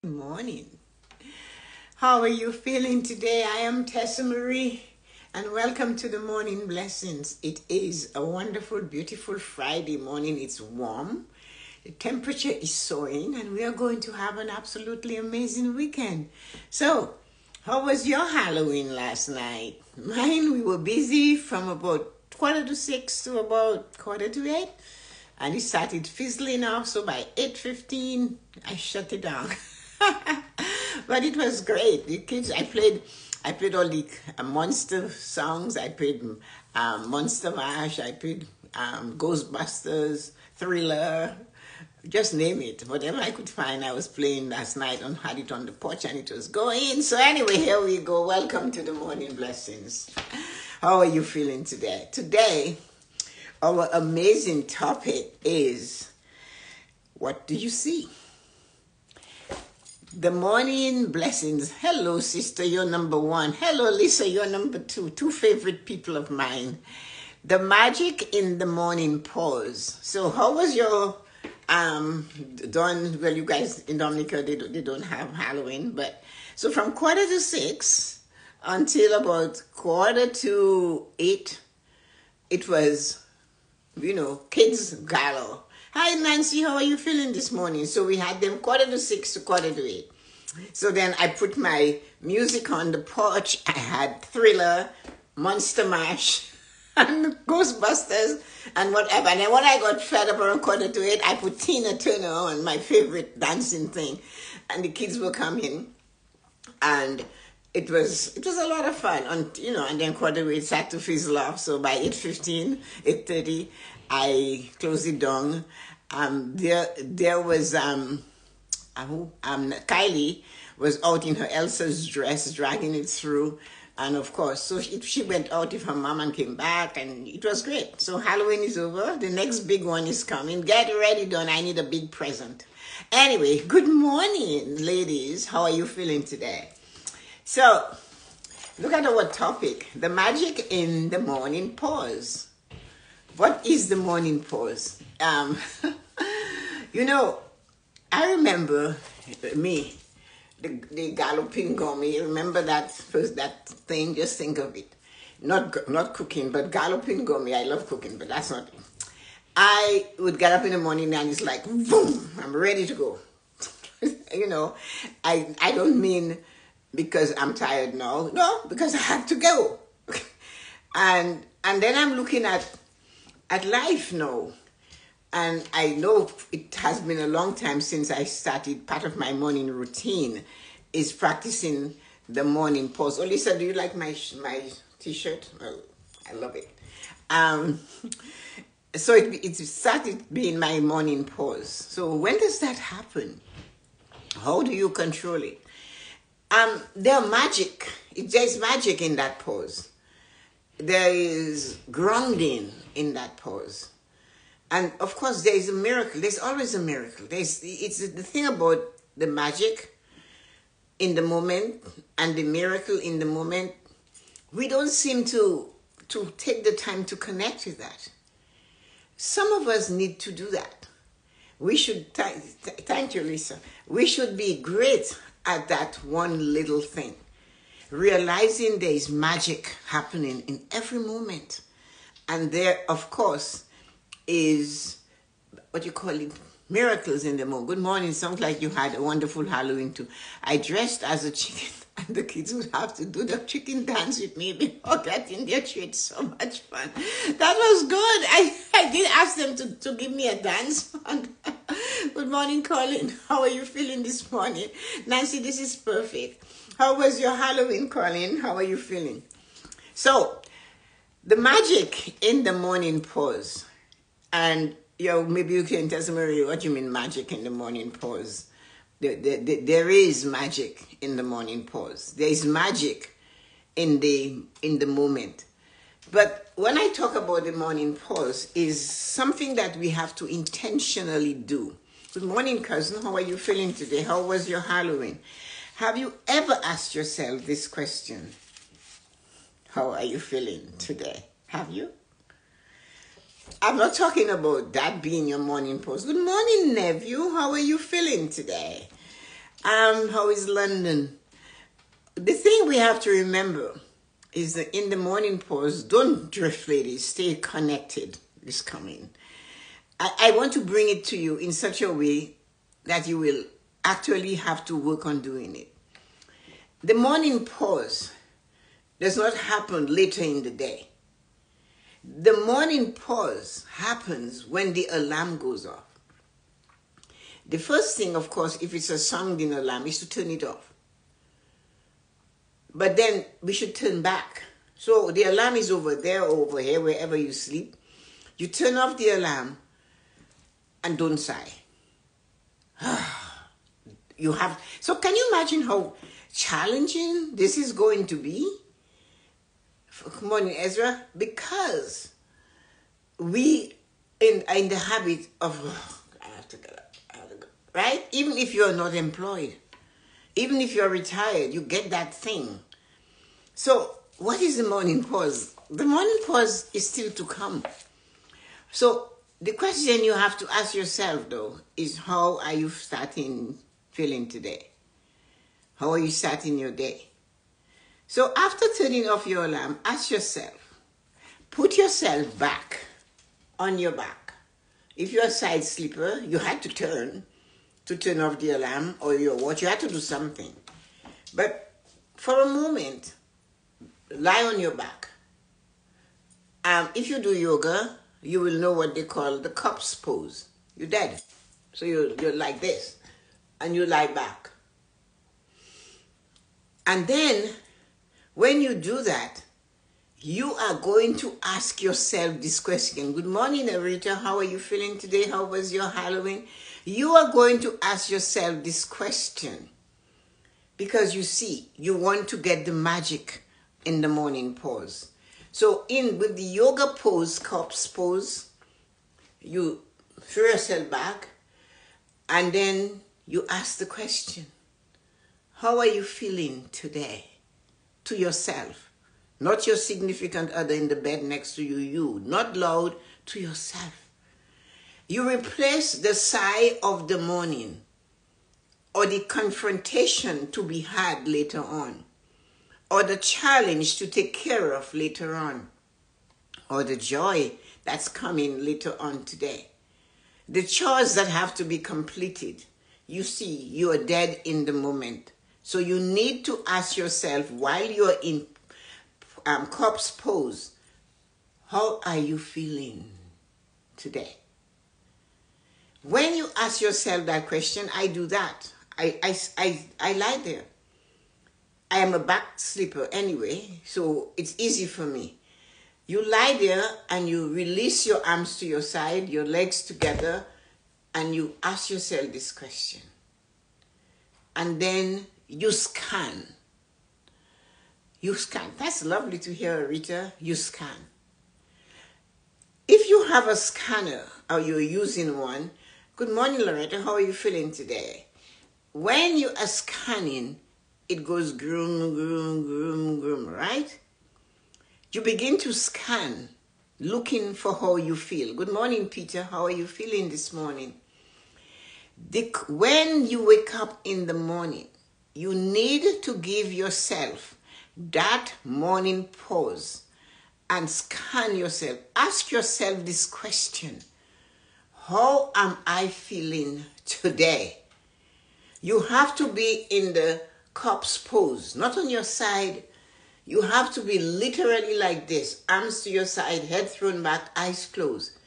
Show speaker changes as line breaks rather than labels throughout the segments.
Morning. How are you feeling today? I am Tessa-Marie and welcome to the Morning Blessings. It is a wonderful, beautiful Friday morning. It's warm. The temperature is soaring and we are going to have an absolutely amazing weekend. So, how was your Halloween last night? Mine, we were busy from about 5:45 to about 7:45. And it started fizzling off, so by 8:15, I shut it down. But it was great. The kids, I played all the monster songs. I played Monster Mash. I played Ghostbusters, Thriller, just name it. Whatever I could find, I was playing last night and had it on the porch and it was going. So anyway, here we go. Welcome to the Morning Blessings. How are you feeling today? Today, our amazing topic is, what do you see? The Morning Blessings. Hello, sister, you're number one. Hello, Lisa, you're number two. Two favorite people of mine. The magic in the morning pause. So how was your, well, you guys in Dominica, they don't have Halloween, but, so from 5:45 until about 7:45, it was, kids galore. Hi, Nancy, how are you feeling this morning? So we had them 5:45 to 7:45. So then I put my music on the porch. I had Thriller, Monster Mash, and Ghostbusters, and whatever. And then when I got fed up around 7:45, I put Tina Turner on, my favorite dancing thing. And the kids were coming, and it was a lot of fun. And then 7:45 it started to fizzle off. So by 8:15, 8:30, I closed it down. There was Kylie was out in her Elsa's dress, dragging it through, and of course, so she went out with her mom and came back, and it was great. So Halloween is over. The next big one is coming. Get ready, Dawn. I need a big present. Anyway, good morning, ladies. How are you feeling today? So, look at our topic: the magic in the morning pause. What is the morning pause? I remember me, the galloping gummy. Remember that thing? Just think of it. Not cooking, but galloping gummy. I love cooking, but that's not it. I would get up in the morning and it's like, boom, I'm ready to go. I don't mean because I'm tired now. No, because I have to go. and then I'm looking at life now. And I know it has been a long time since I started. Part of my morning routine is practicing the morning pause. Oh, Lisa, do you like my t-shirt? Well, I love it. So it started being my morning pause. So when does that happen? How do you control it? There's magic in that pause. There is grounding in that pause. And of course, there is a miracle. There's always a miracle. It's the thing about the magic in the moment and the miracle in the moment. We don't seem to take the time to connect with that. Some of us need to do that. We should, thank you, Lisa. We should be great at that one little thing. Realizing there is magic happening in every moment. And there, of course, is what you call it, miracles in the moment. Good morning. Sounds like you had a wonderful Halloween too. I dressed as a chicken and the kids would have to do the chicken dance with me before getting their treat. So much fun. That was good. I did ask them to give me a dance. Good morning, Colin. How are you feeling this morning? Nancy, this is perfect. How was your Halloween, Colin? How are you feeling? So, the magic in the morning pause. And maybe you can tell Tessa-Marie what you mean magic in the morning pause. There is magic in the morning pause. There is magic in the moment. But when I talk about the morning pause, is something that we have to intentionally do. Good morning, cousin. How are you feeling today? How was your Halloween? Have you ever asked yourself this question? How are you feeling today? Have you? I'm not talking about that being your morning post. Good morning, nephew. How are you feeling today? How is London? The thing we have to remember is that in the morning pause, don't drift, ladies. Stay connected. It's coming. I want to bring it to you in such a way that you will actually have to work on doing it. The morning pause does not happen later in the day. The morning pause happens when the alarm goes off. The first thing, of course, if it's a sounding alarm, is to turn it off. But then we should turn back. So the alarm is over there or over here, wherever you sleep. You turn off the alarm and don't sigh. So can you imagine how challenging this is going to be? Good morning, Ezra. Because we in the habit of, I have to get up, right? Even if you're not employed, even if you're retired, you get that thing. So what is the morning pause? The morning pause is still to come. So the question you have to ask yourself, though, is how are you feeling today? How are you starting your day? So after turning off your alarm, ask yourself, put yourself back on your back. If you're a side sleeper, you had to turn off the alarm or your watch. You had to do something. But for a moment, lie on your back. If you do yoga, you will know what they call the corpse pose. You're dead. So you're like this. And you lie back. And then, when you do that, you are going to ask yourself this question. Good morning, Arita. How are you feeling today? How was your Halloween? You are going to ask yourself this question. Because you see, you want to get the magic in the morning pause. So with the yoga pose, corpse pose, you throw yourself back and then you ask the question, how are you feeling today? To yourself, not your significant other in the bed next to you, not loud, to yourself. You replace the sigh of the morning or the confrontation to be had later on, or the challenge to take care of later on, or the joy that's coming later on today. The chores that have to be completed. You see, you are dead in the moment. So you need to ask yourself while you're in corpse pose, how are you feeling today? When you ask yourself that question, I do that. I lie there. I am a back sleeper anyway, so it's easy for me. You lie there and you release your arms to your side, your legs together, and you ask yourself this question. And then you scan. You scan. That's lovely to hear, Rita. You scan. If you have a scanner or you're using one, good morning, Loretta. How are you feeling today? When you are scanning, it goes groom, groom, groom, groom, right? You begin to scan, looking for how you feel. Good morning, Peter. How are you feeling this morning? When you wake up in the morning, you need to give yourself that morning pause and scan yourself. Ask yourself this question. How am I feeling today? You have to be in the corpse pose, not on your side. You have to be literally like this, arms to your side, head thrown back, eyes closed.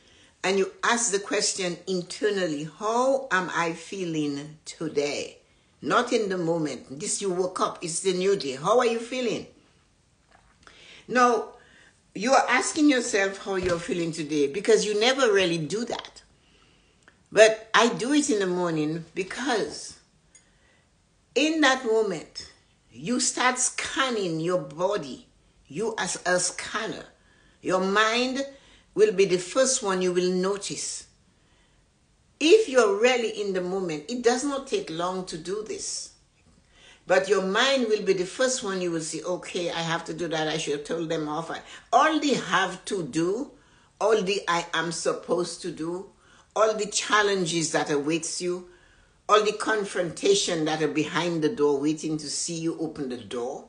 And you ask the question internally, how am I feeling today? Not in the moment. This you woke up, it's the new day. How are you feeling? Now, you are asking yourself how you're feeling today because you never really do that. But I do it in the morning because in that moment, you start scanning your body. You as a scanner. Your mind will be the first one you will notice. If you're really in the moment, it does not take long to do this. But your mind will be the first one you will see, okay, I have to do that. I should have told them off. All they have to do, all the I am supposed to do, all the challenges that awaits you, all the confrontation that are behind the door waiting to see you open the door.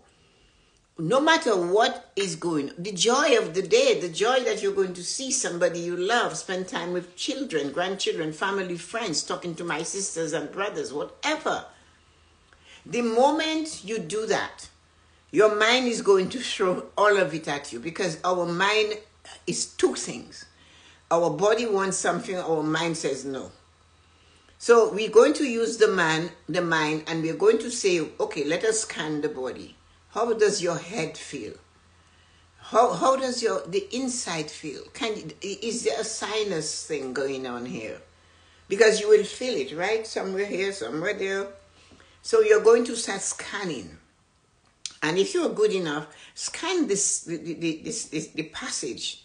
No matter what is going, the joy of the day, the joy that you're going to see somebody you love, spend time with children, grandchildren, family, friends, talking to my sisters and brothers, whatever. The moment you do that, your mind is going to throw all of it at you, because our mind is two things. Our body wants something, our mind says no. So we're going to use the mind, and we're going to say, okay, let us scan the body. How does your head feel? How does the inside feel? Is there a sinus thing going on here? Because you will feel it, right? Somewhere here, somewhere there. So you're going to start scanning. And if you're good enough, scan the passage,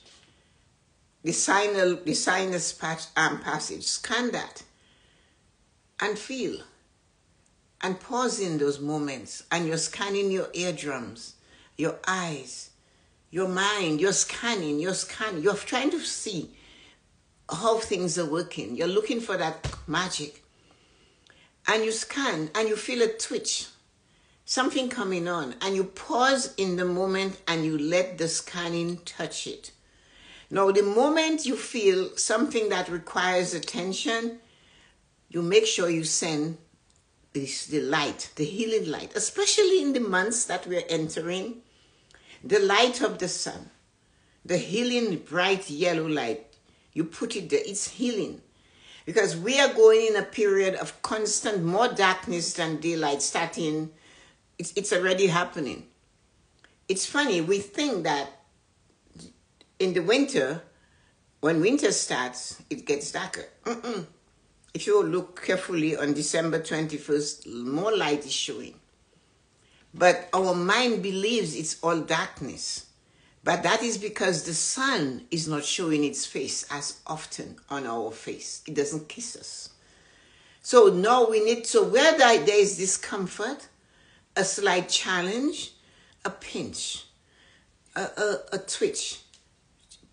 the sinus passage. Scan that and feel. And pause in those moments, and you're scanning your eardrums, your eyes, your mind. You're scanning. You're trying to see how things are working. You're looking for that magic. And you scan, and you feel a twitch, something coming on, and you pause in the moment, and you let the scanning touch it. Now, the moment you feel something that requires attention, you make sure you send the light, the healing light, especially in the months that we're entering, the light of the sun, the healing bright yellow light. You put it there, it's healing. Because we are going in a period of constant, more darkness than daylight starting. It's already happening. It's funny, we think that in the winter, when winter starts, it gets darker. If you look carefully on December 21st, more light is showing. But our mind believes it's all darkness. But that is because the sun is not showing its face as often on our face. It doesn't kiss us. So now where there is discomfort, a slight challenge, a pinch, a twitch,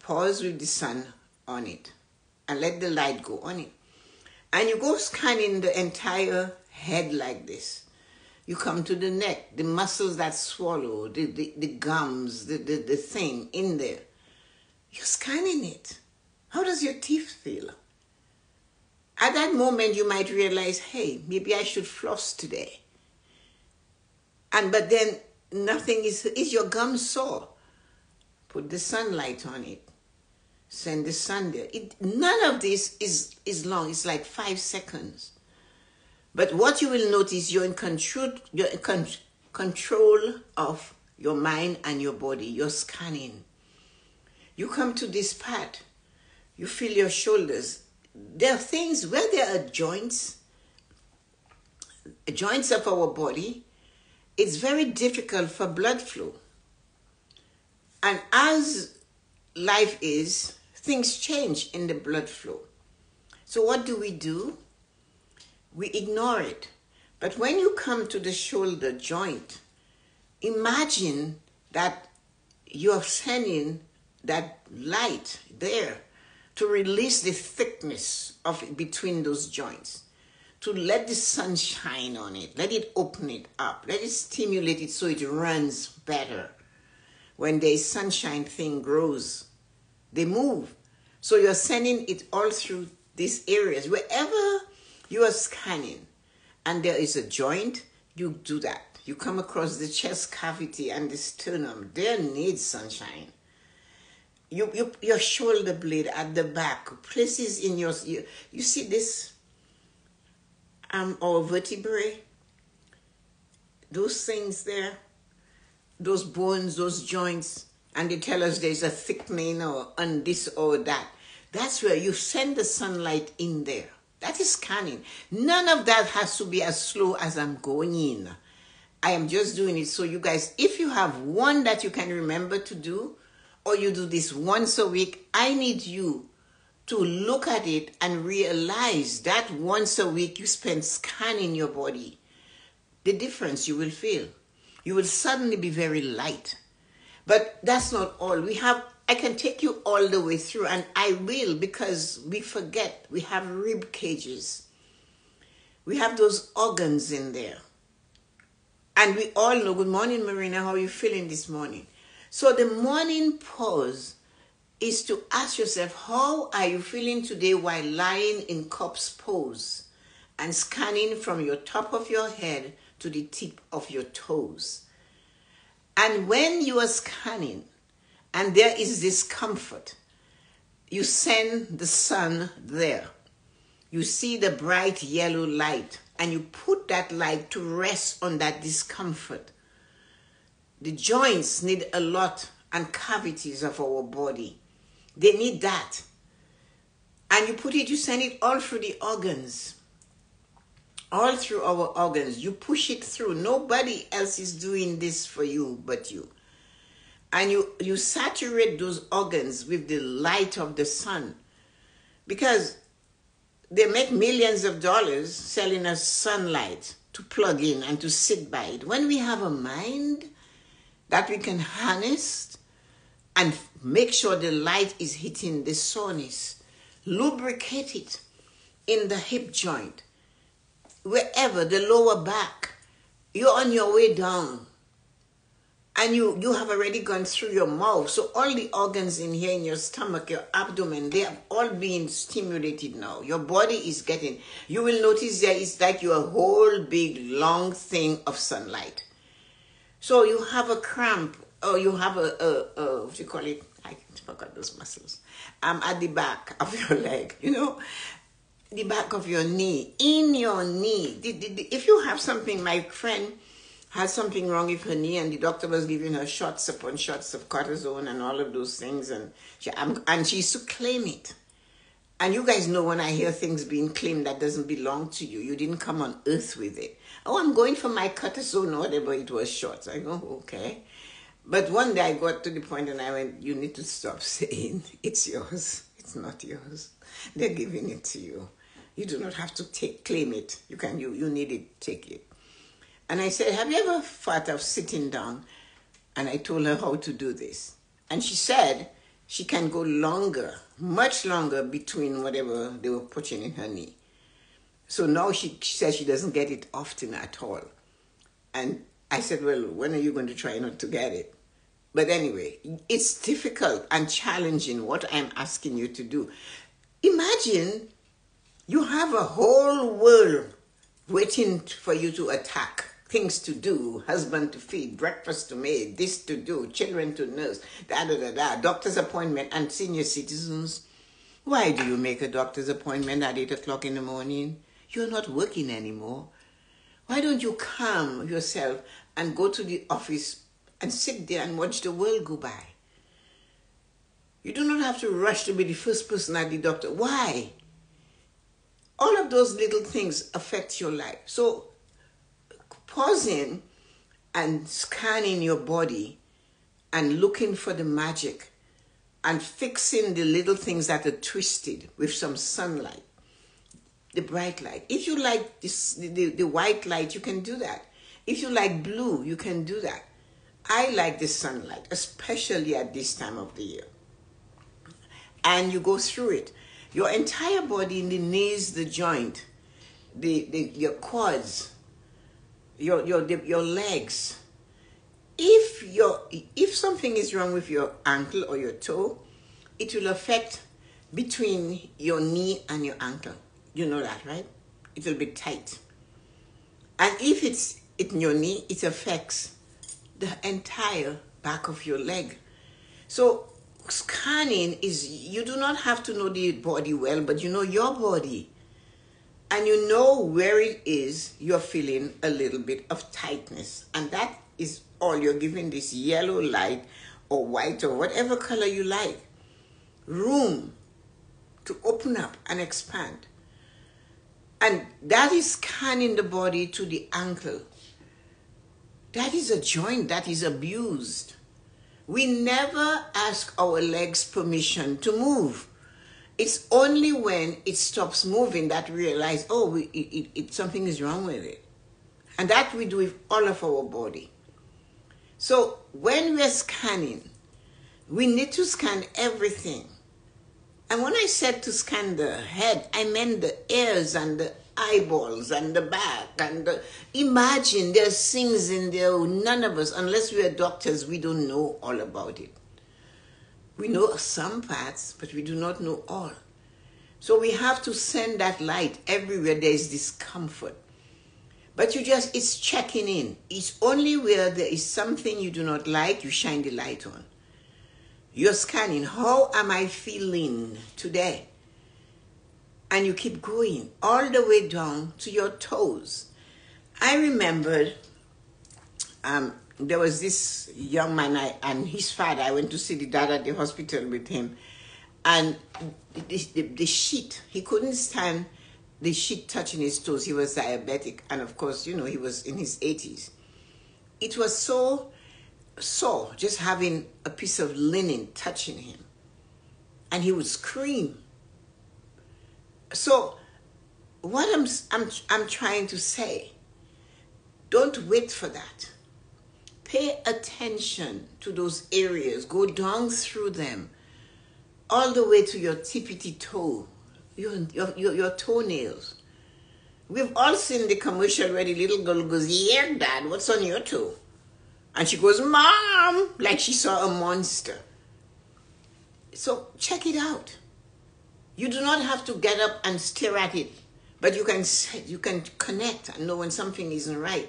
pause with the sun on it and let the light go on it. And you go scanning the entire head like this. You come to the neck, the muscles that swallow, the gums, the thing in there. You're scanning it. How does your teeth feel? At that moment, you might realize, hey, maybe I should floss today. But then nothing is your gum sore? Put the sunlight on it. Send the sun there. None of this is long. It's like 5 seconds. But what you will notice, you're in control of your mind and your body. You're scanning. You come to this part. You feel your shoulders. There are things where there are joints of our body. It's very difficult for blood flow. And as life is, things change in the blood flow. So what do? We ignore it. But when you come to the shoulder joint, imagine that you're sending that light there to release the thickness of between those joints, to let the sun shine on it, let it open it up, let it stimulate it so it runs better. When the sunshine thing grows, they move. So you're sending it all through these areas. Wherever you are scanning and there is a joint, you do that. You come across the chest cavity and the sternum. There needs sunshine. Your shoulder blade at the back, places in you see this, our vertebrae, those things there, those bones, those joints, and they tell us there's a thickening or on this or that. That's where you send the sunlight in there. That is scanning. None of that has to be as slow as I'm going in. I am just doing it so you guys, if you have one that you can remember to do, or you do this once a week, I need you to look at it and realize that once a week you spend scanning your body. The difference you will feel. You will suddenly be very light. But that's not all. I can take you all the way through, and I will, because we forget we have rib cages. We have those organs in there. And we all know, good morning, Marina, how are you feeling this morning? So the morning pause is to ask yourself, how are you feeling today while lying in corpse pose and scanning from your top of your head to the tip of your toes? And when you are scanning and there is discomfort, you send the sun there. You see the bright yellow light and you put that light to rest on that discomfort. The joints need a lot and cavities of our body. They need that. And you put it, you send it all through the organs. All through our organs. You push it through. Nobody else is doing this for you but you. And you saturate those organs with the light of the sun. Because they make millions of dollars selling us sunlight to plug in and to sit by it. When we have a mind that we can harness and make sure the light is hitting the soreness, lubricate it in the hip joint, wherever, the lower back, you're on your way down. And you have already gone through your mouth. So all the organs in here, in your stomach, your abdomen, they have all been stimulated now. Your body is getting, you will notice there is like your whole big long thing of sunlight. So you have a cramp, or you have what do you call it? I forgot those muscles. At the back of your leg, the back of your knee, in your knee. If you have something, my friend had something wrong with her knee and the doctor was giving her shots upon shots of cortisone and all of those things, and she used to claim it. And you guys know when I hear things being claimed that doesn't belong to you, you didn't come on earth with it. Oh, I'm going for my cortisone or whatever it was, shots. I go, okay. But one day I got to the point and I went, you need to stop saying it's yours. It's not yours. They're giving it to you. You do not have to claim it. You need it, take it. And I said, have you ever thought of sitting down? And I told her how to do this. And she said she can go longer, much longer between whatever they were putting in her knee. So now she says she doesn't get it often at all. And I said, well, when are you going to try not to get it? But anyway, it's difficult and challenging what I'm asking you to do. Imagine you have a whole world waiting for you to attack. Things to do, husband to feed, breakfast to make, this to do, children to nurse, doctor's appointment, and senior citizens. Why do you make a doctor's appointment at 8 o'clock in the morning? You're not working anymore. Why don't you calm yourself and go to the office and sit there and watch the world go by? You do not have to rush to be the first person at the doctor. Why? All of those little things affect your life. So pausing and scanning your body and looking for the magic and fixing the little things that are twisted with some sunlight, the bright light. If you like the white light, you can do that. If you like blue, you can do that. I like the sunlight, especially at this time of the year. And you go through it. Your entire body, in the knees, the joint, your quads, your legs. If something is wrong with your ankle or your toe, it will affect between your knee and your ankle. You know that, right? It will be tight. And if it's in your knee, it affects the entire back of your leg. So scanning is, you do not have to know the body well, but you know your body. And you know where it is you're feeling a little bit of tightness. And that is all. You're giving this yellow light or white or whatever color you like room to open up and expand. And that is scanning the body to the ankle. That is a joint that is abused. We never ask our legs permission to move. It's only when it stops moving that we realize, something is wrong with it. And that we do with all of our body. So when we're scanning, we need to scan everything. And when I said to scan the head, I meant the ears and the eyeballs and the back. And imagine there's things in there none of us, unless we are doctors, we don't know all about it. We know some parts, but we do not know all. So we have to send that light everywhere there is discomfort. But it's checking in. It's only where there is something you do not like, you shine the light on. You're scanning, how am I feeling today? And you keep going all the way down to your toes. I remembered there was this young man and his father. I went to see the dad at the hospital with him. And the sheet, he couldn't stand the sheet touching his toes. He was diabetic. And of course, he was in his 80s. It was so sore just having a piece of linen touching him. And he would scream. So what I'm trying to say, don't wait for that. Pay attention to those areas. Go down through them, all the way to your tippity toe, your toenails. We've all seen the commercial where the little girl goes, "Yeah, Dad, what's on your toe?" And she goes, "Mom," like she saw a monster. So check it out. You do not have to get up and stare at it, but you can connect and know when something isn't right.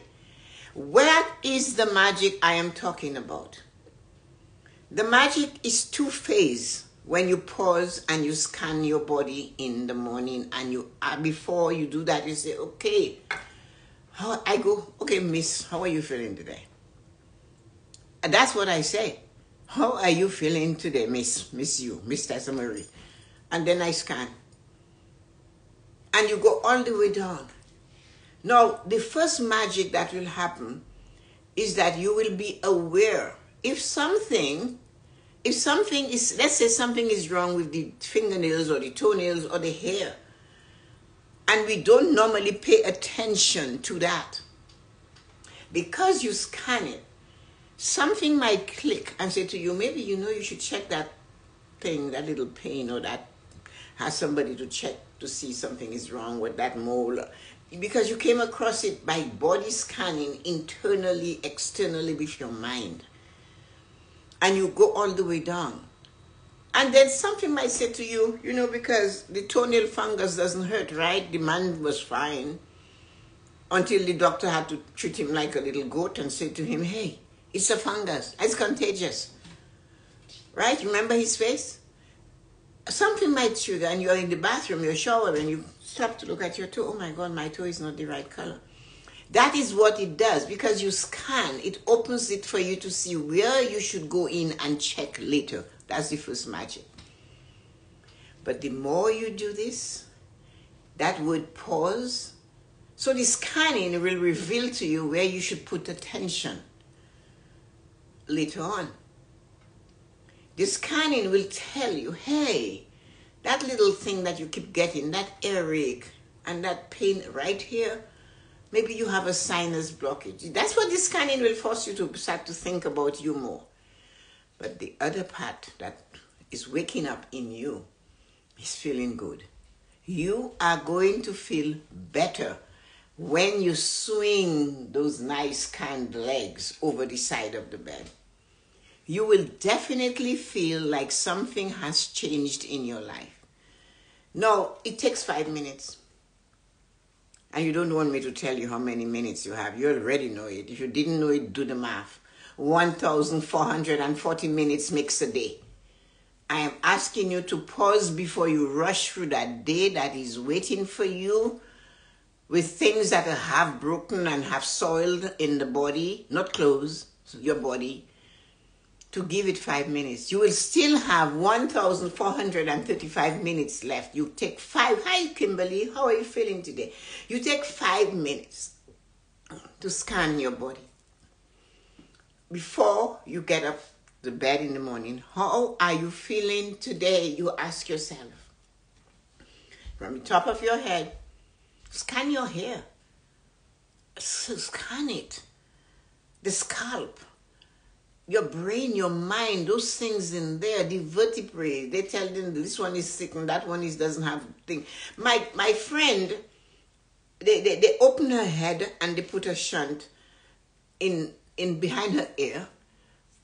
What is the magic I am talking about? The magic is two-phase. When you pause and you scan your body in the morning, and before you do that, you say, "Okay, okay, Miss, how are you feeling today?" And that's what I say. "How are you feeling today, Miss Tessa-Marie?" And then I scan. And you go all the way down. Now, the first magic that will happen is that you will be aware. If something is, let's say something is wrong with the fingernails or the toenails or the hair, and we don't normally pay attention to that, because you scan it, something might click and say to you, maybe you should check that thing, that little pain, or that has somebody to check to see something is wrong with that mole, because you came across it by body scanning internally, externally with your mind. And you go all the way down. And then something might say to you, because the toenail fungus doesn't hurt, right? The man was fine until the doctor had to treat him like a little goat and say to him, "Hey, it's a fungus. It's contagious." Right? Remember his face? Something might trigger, and you're in the bathroom, you're showering, you stop to look at your toe. "Oh my God, my toe is not the right color." That is what it does, because you scan, it opens it for you to see where you should go in and check later. That's the first magic. But the more you do this, that word pause, so the scanning will reveal to you where you should put attention later on. The scanning will tell you, "Hey, that little thing that you keep getting, that earache and that pain right here, maybe you have a sinus blockage." That's what the scanning will force you to start to think about you more. But the other part that is waking up in you is feeling good. You are going to feel better when you swing those nice kind legs over the side of the bed. You will definitely feel like something has changed in your life. Now, it takes 5 minutes. And you don't want me to tell you how many minutes you have. You already know it. If you didn't know it, do the math. 1,440 minutes makes a day. I am asking you to pause before you rush through that day that is waiting for you with things that are half broken and half soiled in the body, not clothes, your body, to give it 5 minutes. You will still have 1,435 minutes left. You take 5. Hi, Kimberly. How are you feeling today? You take 5 minutes to scan your body. Before you get up the bed in the morning, how are you feeling today? You ask yourself. From the top of your head, scan your hair. Scan it. The scalp. Your brain, your mind, those things in there, the vertebrae, they tell them this one is sick and that one doesn't have thing. My friend they open her head and they put a shunt in behind her ear,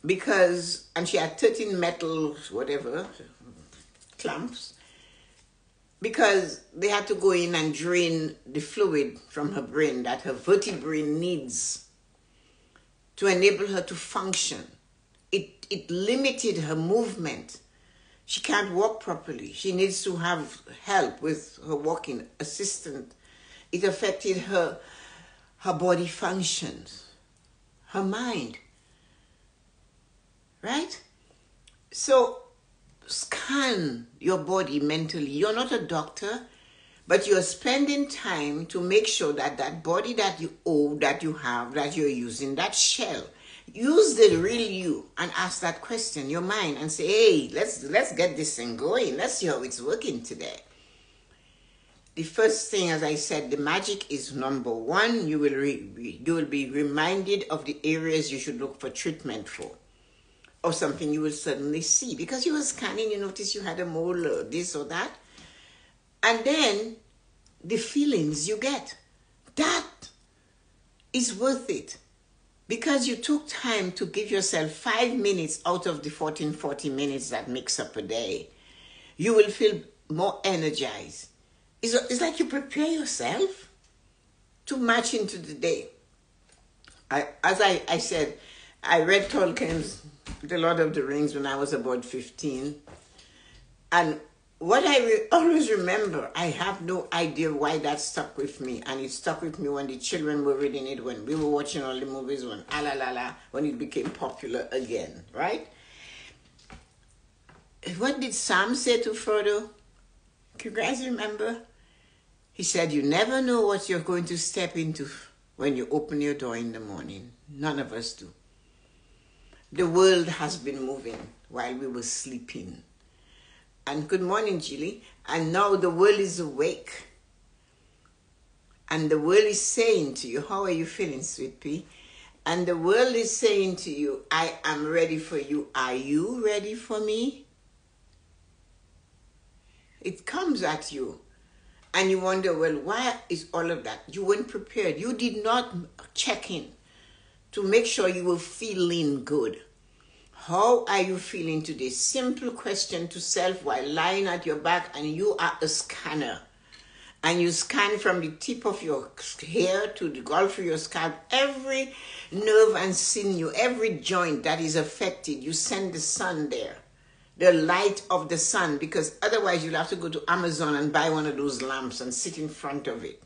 because, and she had 13 metal whatever clamps, because they had to go in and drain the fluid from her brain that her vertebrae needs to enable her to function. It limited her movement. She can't walk properly. She needs to have help with her walking assistant. It affected her body functions, her mind. Right? So scan your body mentally. You're not a doctor, but you're spending time to make sure that that body that you own, that you have, that you're using, that shell, use the real you and ask that question, your mind, and say, hey, let's get this thing going. Let's see how it's working today. The first thing, as I said, the magic is number one. You will be reminded of the areas you should look for treatment for, or something you will suddenly see. Because you were scanning, you notice you had a mole or this or that. And then the feelings you get, that is worth it. Because you took time to give yourself 5 minutes out of the 40 minutes that makes up a day. You will feel more energized. It's like you prepare yourself to march into the day. As I said, I read Tolkien's The Lord of the Rings when I was about 15. And what I always remember, I have no idea why that stuck with me. And it stuck with me when the children were reading it, when we were watching all the movies, when it became popular again, right? What did Sam say to Frodo? You guys remember? He said, you never know what you're going to step into when you open your door in the morning. None of us do. The world has been moving while we were sleeping. And good morning, Julie. And now the world is awake. And the world is saying to you, how are you feeling, sweet pea? And the world is saying to you, I am ready for you. Are you ready for me? It comes at you. And you wonder, well, why is all of that? You weren't prepared. You did not check in to make sure you were feeling good. How are you feeling today? Simple question to self while lying at your back, and you are a scanner. And you scan from the tip of your hair to the gulf of your scalp, every nerve and sinew, every joint that is affected. You send the sun there, the light of the sun, because otherwise you'll have to go to Amazon and buy one of those lamps and sit in front of it.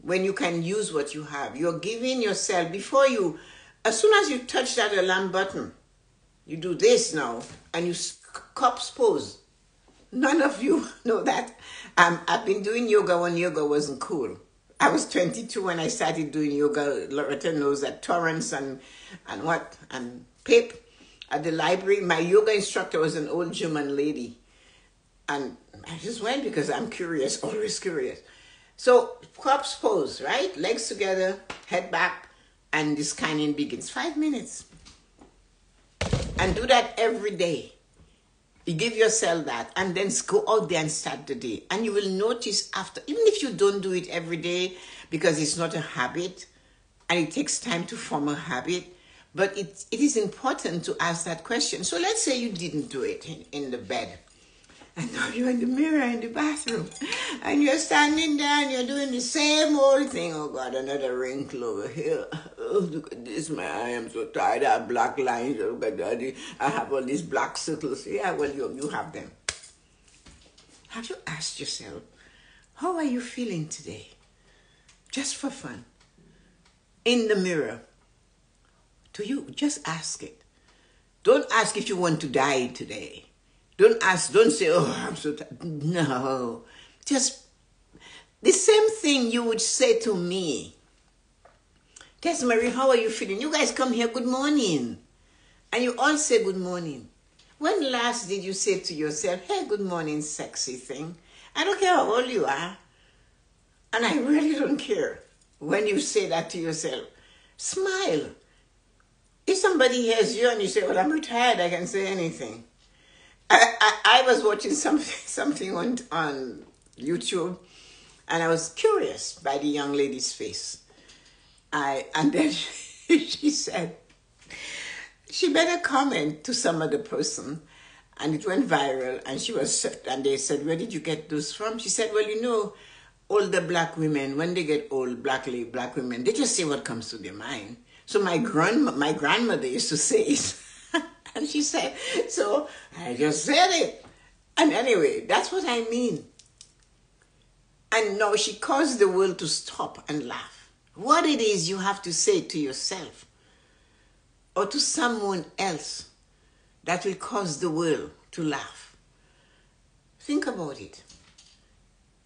When you can use what you have, you're giving yourself, before you, as soon as you touch that alarm button, you do this now, and you corpse pose. None of you know that. I've been doing yoga when yoga wasn't cool. I was 22 when I started doing yoga. Loretta knows that. Torrance and Pip at the library. My yoga instructor was an old German lady. And I just went because I'm curious, always curious. So, corpse pose, right? Legs together, head back, and the scanning begins. 5 minutes. And do that every day. You give yourself that, and then go out there and start the day. And you will notice after, even if you don't do it every day, because it's not a habit, and it takes time to form a habit, but it is important to ask that question. So let's say you didn't do it in the bed. And now you're in the mirror in the bathroom. And you're standing there and you're doing the same old thing. Oh God, another wrinkle over here. Oh, look at this, man. I am so tired. I have black lines. Oh God, I have all these black circles. Yeah, well, you have them. Have you asked yourself, how are you feeling today? Just for fun. In the mirror. Do you just ask it? Don't ask if you want to die today. Don't say, oh, I'm so tired. No. Just the same thing you would say to me. Tessa-Marie, how are you feeling? You guys come here, good morning. And you all say good morning. When last did you say to yourself, hey, good morning, sexy thing? I don't care how old you are. And I really don't care when you say that to yourself. Smile. If somebody hears you and you say, well, I'm retired, I can say anything. I was watching something on YouTube, And I was curious by the young lady's face. And then she said, she made a comment to some other person, and it went viral. And they said, "Where did you get those from?" She said, "Well, older black women, when they get old, black women, they just say what comes to their mind. So my grandmother used to say it." And she said, so I just said it. And anyway, that's what I mean. And no, she caused the world to stop and laugh. What it is you have to say to yourself or to someone else that will cause the world to laugh. Think about it.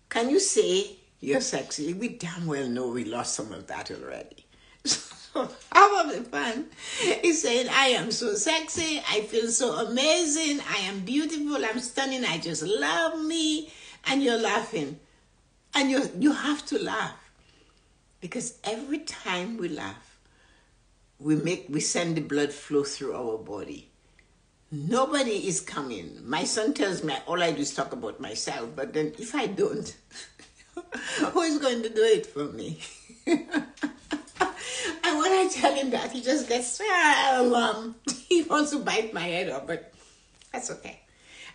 Can you say you're sexy? We damn well know we lost some of that already. So half of the fun is saying, "I am so sexy, I feel so amazing, I am beautiful, I'm stunning, I just love me," and you're laughing. And you have to laugh. Because every time we laugh, we send the blood flow through our body. Nobody is coming. My son tells me all I do is talk about myself, but then if I don't, who is going to do it for me? And when I tell him that, he just gets, he wants to bite my head off, but that's okay.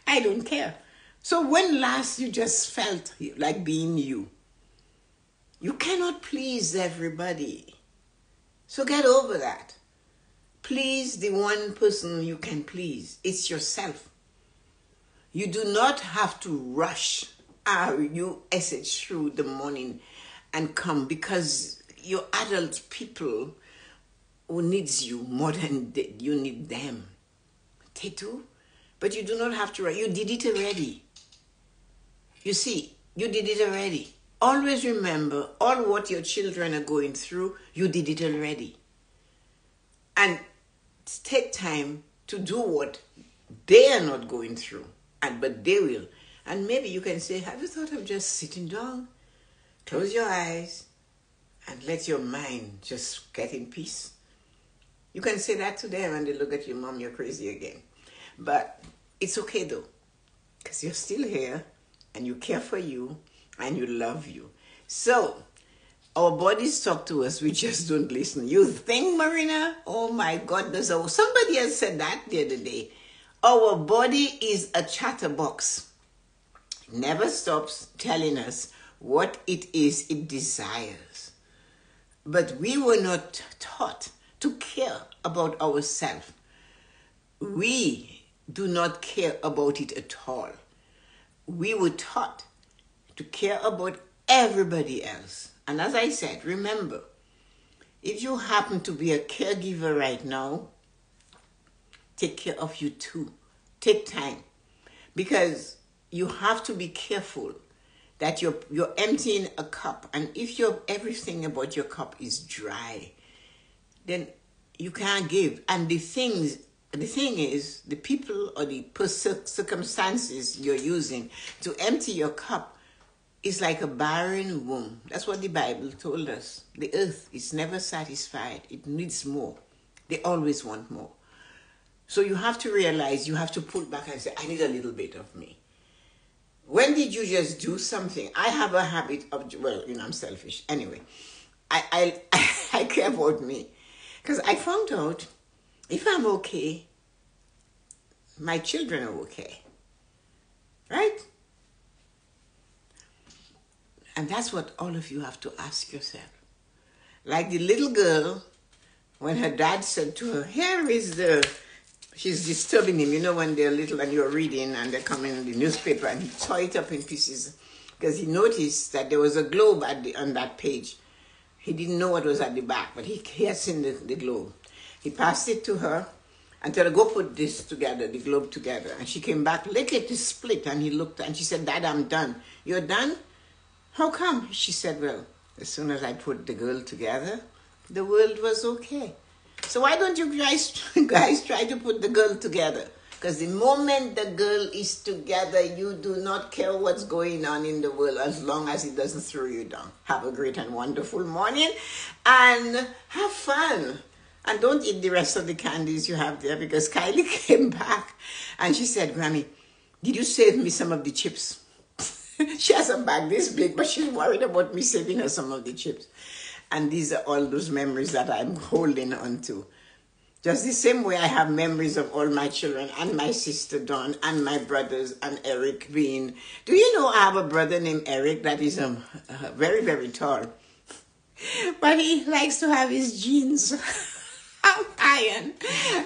I don't care. So when last you just felt like being you? You cannot please everybody. So get over that. Please the one person you can please. It's yourself. You do not have to rush you essence through the morning and come, because you're adult people who needs you more than you need them. They do. But you do not have to rush. You did it already. You see, you did it already. Always remember, all what your children are going through, you did it already. And take time to do what they are not going through, but they will. And maybe you can say, have you thought of just sitting down, close your eyes, and let your mind just get in peace? You can say that to them and they look at you, "Mom, you're crazy again." But it's okay though, because you're still here and you care for you and you love you. So our bodies talk to us, we just don't listen. You think, Marina? Oh my goodness. Oh, somebody else said that the other day. Our body is a chatterbox. It never stops telling us what it is it desires. But we were not taught to care about ourselves. We do not care about it at all. We were taught to care about everybody else. And as I said, remember, if you happen to be a caregiver right now, take care of you too. Take time. Because you have to be careful that you're emptying a cup. And if everything about your cup is dry, then you can't give. And the thing is, the people or the circumstances you're using to empty your cup is like a barren womb. That's what the Bible told us. The earth is never satisfied. It needs more. They always want more. So you have to realize you have to pull back and say, I need a little bit of me. When did you just do something? I have a habit of, I'm selfish. Anyway, I care about me. Because I found out if I'm okay, my children are okay. Right? And that's what all of you have to ask yourself. Like the little girl, when her dad said to her, she's disturbing him, when they're little and you're reading and they're coming in the newspaper, and he tore it up in pieces because he noticed that there was a globe on that page. He didn't know what was at the back, but he had seen the globe. He passed it to her and told her, go put this together, the globe together. And she came back, look at the split, and he looked and she said, Dad, I'm done. You're done? How come? She said, well, as soon as I put the girl together, the world was okay. So why don't you guys try to put the girl together? Because the moment the girl is together, you do not care what's going on in the world as long as it doesn't throw you down. Have a great and wonderful morning and have fun. And don't eat the rest of the candies you have there, because Kylie came back and she said, Grammy, did you save me some of the chips? She has a bag this big, but she's worried about me saving her some of the chips. And these are all those memories that I'm holding on to. Just the same way I have memories of all my children and my sister Dawn and my brothers and Eric being. Do you know I have a brother named Eric that is very, very tall. But he likes to have his jeans iron.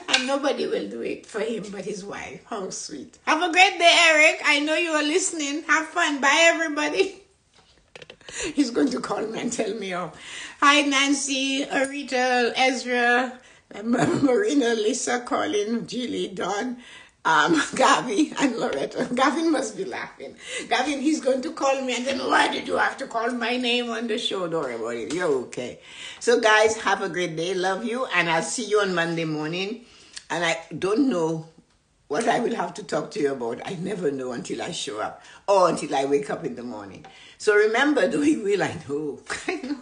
And nobody will do it for him but his wife. How sweet. Have a great day, Eric. I know you are listening. Have fun. Bye, everybody. He's going to call me and tell me off. Hi, Nancy, Arita, Ezra, Marina, Lisa, Colin, Julie, Dawn, Gavi, and Loretta. Gavin must be laughing. Gavin, he's going to call me and then, why did you have to call my name on the show? Don't worry about it. You're okay. So, guys, have a great day. Love you. And I'll see you on Monday morning. And I don't know what I will have to talk to you about. I never know until I show up or until I wake up in the morning. So remember, doing will, I know. I know.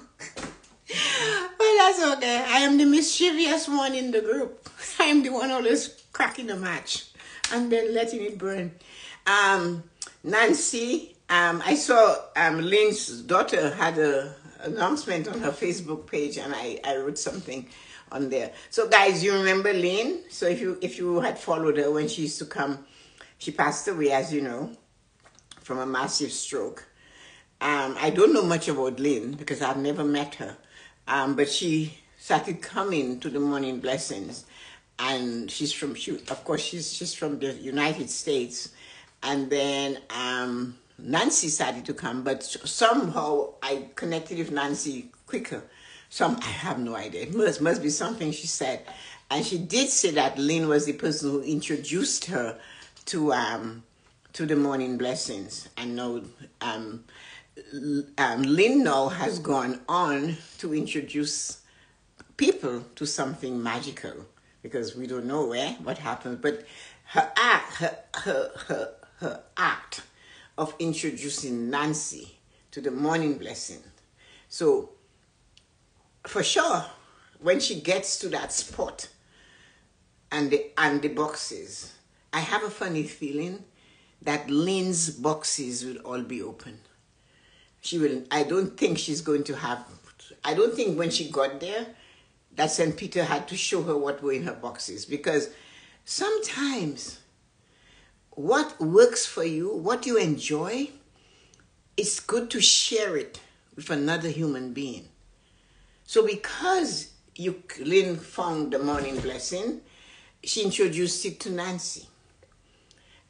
But that's okay. I am the mischievous one in the group. I am the one always cracking a match and then letting it burn. Nancy, I saw Lynn's daughter had an announcement on her Facebook page, and I wrote something on there. So guys, you remember Lynn? So if you had followed her when she used to come, she passed away, as you know, from a massive stroke. I don't know much about Lynn because I've never met her. But she started coming to the Morning Blessings, and she's from the United States. And then Nancy started to come, but somehow I connected with Nancy quicker. I have no idea. It must be something she said. And she did say that Lynn was the person who introduced her to the Morning Blessings. And now Lynn now has gone on to introduce people to something magical, because we don't know what happens. But her act of introducing Nancy to the Morning Blessing. So for sure, when she gets to that spot and the boxes, I have a funny feeling that Lynn's boxes will all be open. I don't think when she got there that St. Peter had to show her what were in her boxes, because sometimes what works for you, what you enjoy, it's good to share it with another human being. So because Lynn found the Morning Blessing, she introduced it to Nancy.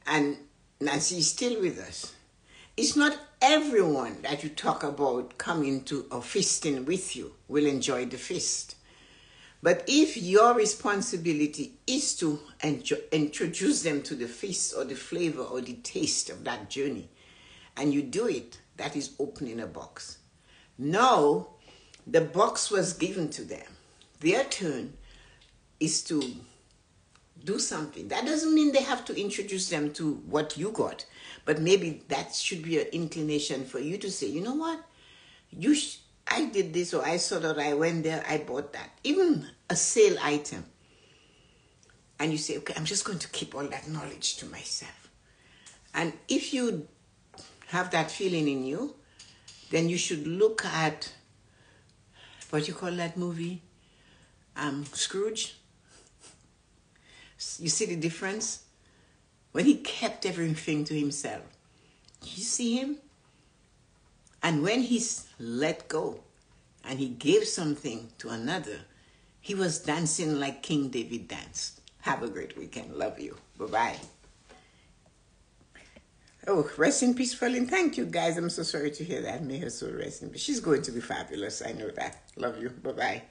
And Nancy is still with us. It's not everyone that you talk about coming to or feasting with you will enjoy the feast. But if your responsibility is to introduce them to the feast or the flavor or the taste of that journey, and you do it, that is opening a box. Now, the box was given to them. Their turn is to do something. That doesn't mean they have to introduce them to what you got, but maybe that should be an inclination for you to say, you know what, I did this, or I saw that, I went there, I bought that. Even a sale item. And you say, okay, I'm just going to keep all that knowledge to myself. And if you have that feeling in you, then you should look at, what you call that movie? Scrooge. You see the difference? When he kept everything to himself. You see him? And when he's let go and he gave something to another, he was dancing like King David danced. Have a great weekend. Love you. Bye-bye. Oh, rest in peace, Pauline. Thank you, guys. I'm so sorry to hear that. May her soul rest in peace. She's going to be fabulous. I know that. Love you. Bye-bye.